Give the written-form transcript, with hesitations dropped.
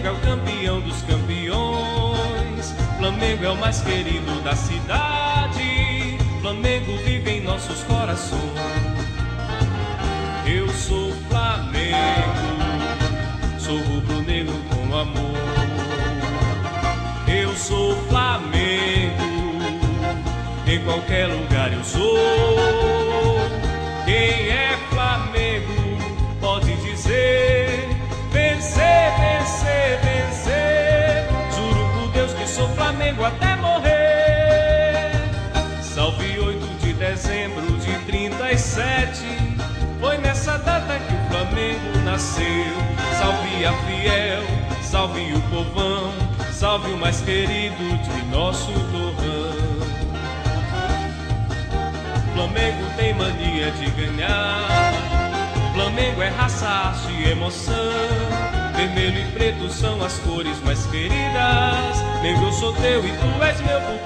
é o campeão dos campeões. Flamengo é o mais querido da cidade. Flamengo vive em nossos corações. Eu sou Flamengo, sou rubro-negro com amor. Eu sou Flamengo, em qualquer lugar eu sou. Quem é Flamengo pode dizer: vencer, vencer, vencer. Juro por Deus que sou Flamengo até morrer. Salve 8 de dezembro de 37, foi nessa data que o Flamengo nasceu. Salve a fiel, salve o povão, salve o mais querido de nosso torrão. Flamengo tem mania de ganhar. Flamengo é raça, arte e emoção. Vermelho e preto são as cores mais queridas. Negro eu sou teu e tu és meu por